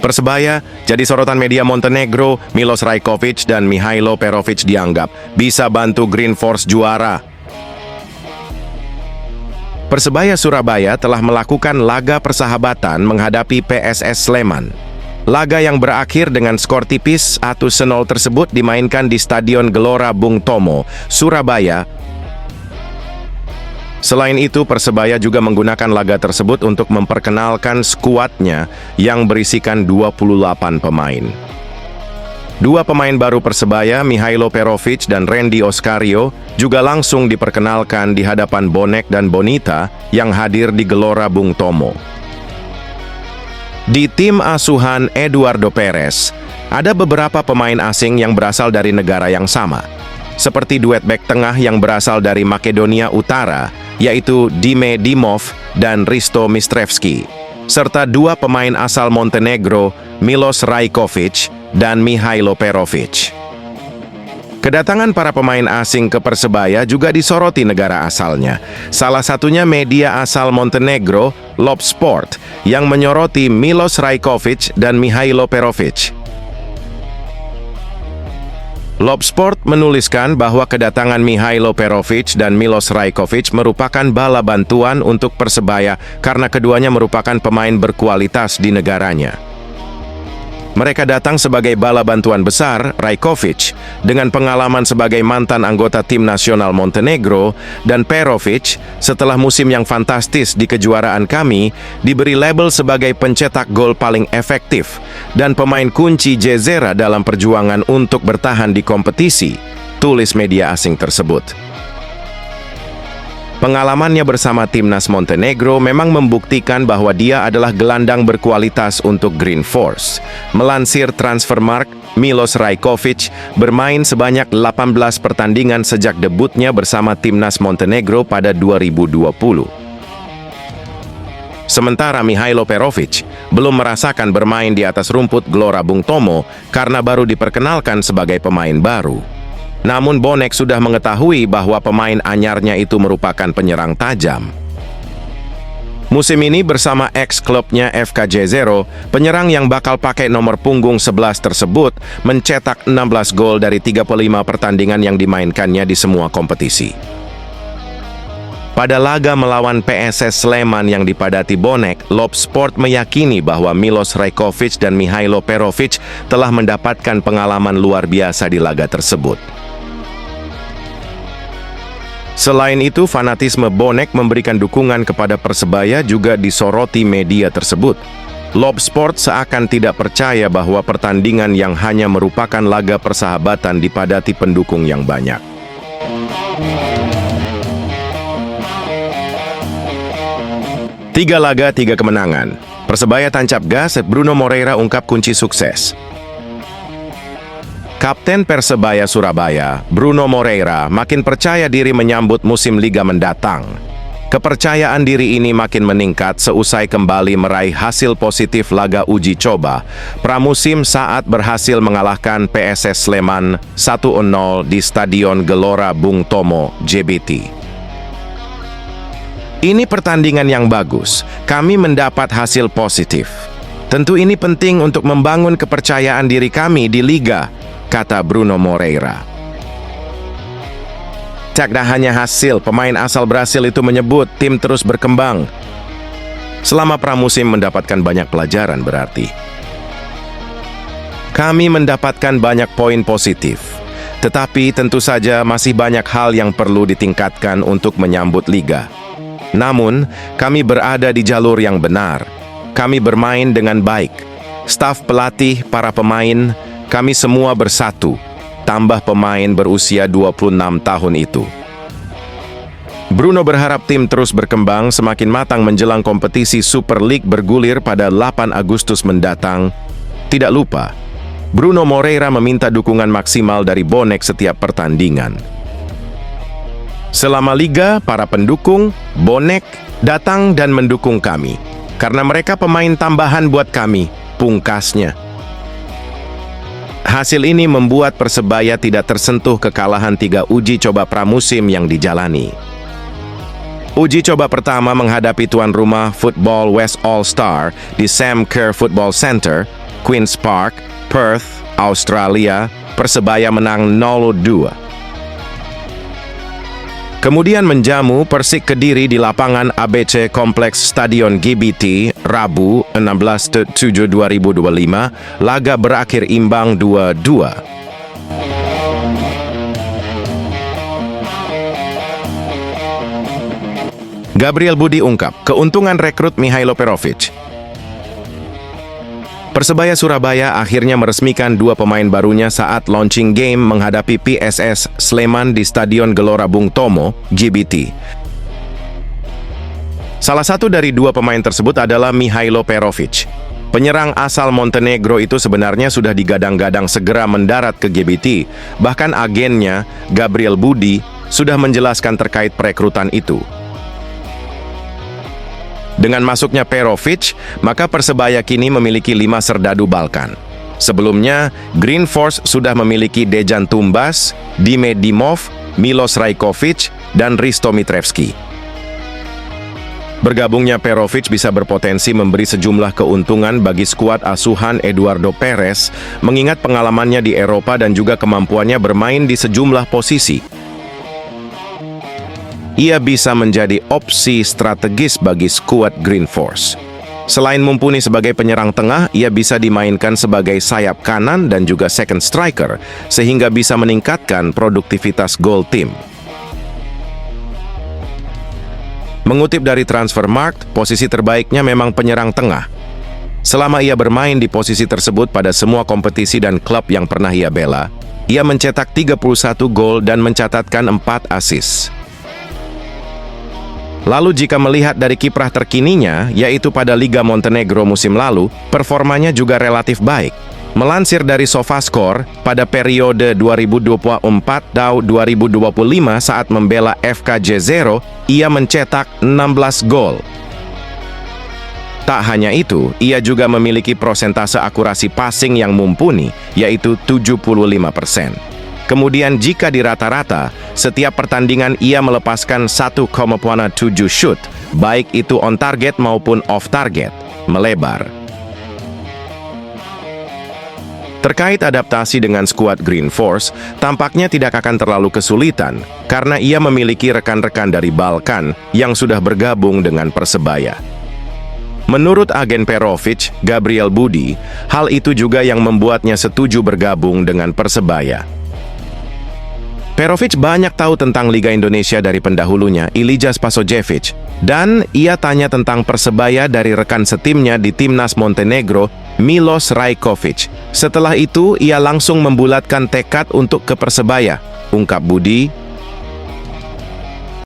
Persebaya jadi sorotan media Montenegro. Milos Rajkovic dan Mihailo Perovic dianggap bisa bantu Green Force juara. Persebaya Surabaya telah melakukan laga persahabatan menghadapi PSS Sleman. Laga yang berakhir dengan skor tipis 1-0 tersebut dimainkan di Stadion Gelora Bung Tomo, Surabaya. Selain itu, Persebaya juga menggunakan laga tersebut untuk memperkenalkan skuadnya yang berisikan 28 pemain. Dua pemain baru Persebaya, Mihailo Perovic dan Randy Oskario, juga langsung diperkenalkan di hadapan bonek dan bonita yang hadir di Gelora Bung Tomo. Di tim asuhan Eduardo Perez, ada beberapa pemain asing yang berasal dari negara yang sama, seperti duet bek tengah yang berasal dari Makedonia Utara, yaitu Dime Dimov dan Risto Mistrevski, serta dua pemain asal Montenegro, Milos Rajkovic dan Mihailo Perovic. Kedatangan para pemain asing ke Persebaya juga disoroti negara asalnya. Salah satunya media asal Montenegro, Lopsport, yang menyoroti Milos Rajkovic dan Mihailo Perovic. Lopsport menuliskan bahwa kedatangan Mihailo Perovic dan Milos Rajkovic merupakan bala bantuan untuk Persebaya karena keduanya merupakan pemain berkualitas di negaranya. Mereka datang sebagai bala bantuan besar. Rajkovic dengan pengalaman sebagai mantan anggota tim nasional Montenegro, dan Perovic setelah musim yang fantastis di kejuaraan kami diberi label sebagai pencetak gol paling efektif dan pemain kunci Jezera dalam perjuangan untuk bertahan di kompetisi, tulis media asing tersebut. Pengalamannya bersama timnas Montenegro memang membuktikan bahwa dia adalah gelandang berkualitas untuk Green Force. Melansir Transfermarkt, Milos Rajkovic bermain sebanyak 18 pertandingan sejak debutnya bersama timnas Montenegro pada 2020. Sementara Mihailo Perovic belum merasakan bermain di atas rumput Gelora Bung Tomo karena baru diperkenalkan sebagai pemain baru. Namun bonek sudah mengetahui bahwa pemain anyarnya itu merupakan penyerang tajam. Musim ini bersama ex-klubnya FK Jezero, penyerang yang bakal pakai nomor punggung 11 tersebut mencetak 16 gol dari 35 pertandingan yang dimainkannya di semua kompetisi. Pada laga melawan PSS Sleman yang dipadati bonek, Lopsport meyakini bahwa Milos Rajkovic dan Mihailo Perovic telah mendapatkan pengalaman luar biasa di laga tersebut. Selain itu, fanatisme bonek memberikan dukungan kepada Persebaya juga disoroti media tersebut. Lopsport seakan tidak percaya bahwa pertandingan yang hanya merupakan laga persahabatan dipadati pendukung yang banyak. Tiga laga, tiga kemenangan. Persebaya tancap gas, Bruno Moreira ungkap kunci sukses. Kapten Persebaya Surabaya, Bruno Moreira, makin percaya diri menyambut musim liga mendatang. Kepercayaan diri ini makin meningkat seusai kembali meraih hasil positif laga uji coba pramusim saat berhasil mengalahkan PSS Sleman 1-0 di Stadion Gelora Bung Tomo, JBT. Ini pertandingan yang bagus, kami mendapat hasil positif. Tentu ini penting untuk membangun kepercayaan diri kami di liga, kata Bruno Moreira. Tak hanya hasil, pemain asal Brasil itu menyebut tim terus berkembang. Selama pramusim mendapatkan banyak pelajaran berarti. Kami mendapatkan banyak poin positif, tetapi tentu saja masih banyak hal yang perlu ditingkatkan untuk menyambut liga. Namun, kami berada di jalur yang benar. Kami bermain dengan baik. Staf pelatih, para pemain, kami semua bersatu, tambah pemain berusia 26 tahun itu. Bruno berharap tim terus berkembang semakin matang menjelang kompetisi Super League bergulir pada 8 Agustus mendatang. Tidak lupa, Bruno Moreira meminta dukungan maksimal dari bonek setiap pertandingan. Selama liga, para pendukung, bonek, datang dan mendukung kami. Karena mereka pemain tambahan buat kami, pungkasnya. Hasil ini membuat Persebaya tidak tersentuh kekalahan 3 uji coba pramusim yang dijalani. Uji coba pertama menghadapi tuan rumah Football West All-Star di Sam Kerr Football Center, Queen's Park, Perth, Australia. Persebaya menang 0-2. Kemudian menjamu Persik Kediri di lapangan ABC Kompleks Stadion GBT, Rabu 16/7/2025, laga berakhir imbang 2-2. Gabriel Budi ungkap, keuntungan rekrut Mihailo Perovic. Persebaya Surabaya akhirnya meresmikan 2 pemain barunya saat launching game menghadapi PSS Sleman di Stadion Gelora Bung Tomo, GBT. Salah satu dari 2 pemain tersebut adalah Mihailo Perovic. Penyerang asal Montenegro itu sebenarnya sudah digadang-gadang segera mendarat ke GBT. Bahkan agennya, Gabriel Budi, sudah menjelaskan terkait perekrutan itu. Dengan masuknya Perovic, maka Persebaya kini memiliki 5 serdadu Balkan. Sebelumnya, Green Force sudah memiliki Dejan Tumbas, Dime Dimov, Milos Rajkovic, dan Risto Mitrevski. Bergabungnya Perovic bisa berpotensi memberi sejumlah keuntungan bagi skuad asuhan Eduardo Perez, mengingat pengalamannya di Eropa dan juga kemampuannya bermain di sejumlah posisi. Ia bisa menjadi opsi strategis bagi skuad Green Force. Selain mumpuni sebagai penyerang tengah, ia bisa dimainkan sebagai sayap kanan dan juga second striker, sehingga bisa meningkatkan produktivitas gol tim. Mengutip dari Transfermarkt, posisi terbaiknya memang penyerang tengah. Selama ia bermain di posisi tersebut pada semua kompetisi dan klub yang pernah ia bela, ia mencetak 31 gol dan mencatatkan 4 assist. Lalu jika melihat dari kiprah terkininya, yaitu pada Liga Montenegro musim lalu, performanya juga relatif baik. Melansir dari SofaScore, pada periode 2024-2025 saat membela FK Jezero, ia mencetak 16 gol. Tak hanya itu, ia juga memiliki prosentase akurasi passing yang mumpuni, yaitu 75%. Kemudian jika di rata-rata, setiap pertandingan ia melepaskan 1,7 shoot, baik itu on target maupun off target, melebar. Terkait adaptasi dengan skuad Green Force, tampaknya tidak akan terlalu kesulitan, karena ia memiliki rekan-rekan dari Balkan yang sudah bergabung dengan Persebaya. Menurut agen Perovic, Gabriel Budi, hal itu juga yang membuatnya setuju bergabung dengan Persebaya. Perovic banyak tahu tentang Liga Indonesia dari pendahulunya, Ilija Spasojevic, dan ia tanya tentang Persebaya dari rekan setimnya di Timnas Montenegro, Milos Rajkovic. Setelah itu, ia langsung membulatkan tekad untuk ke Persebaya, ungkap Budi.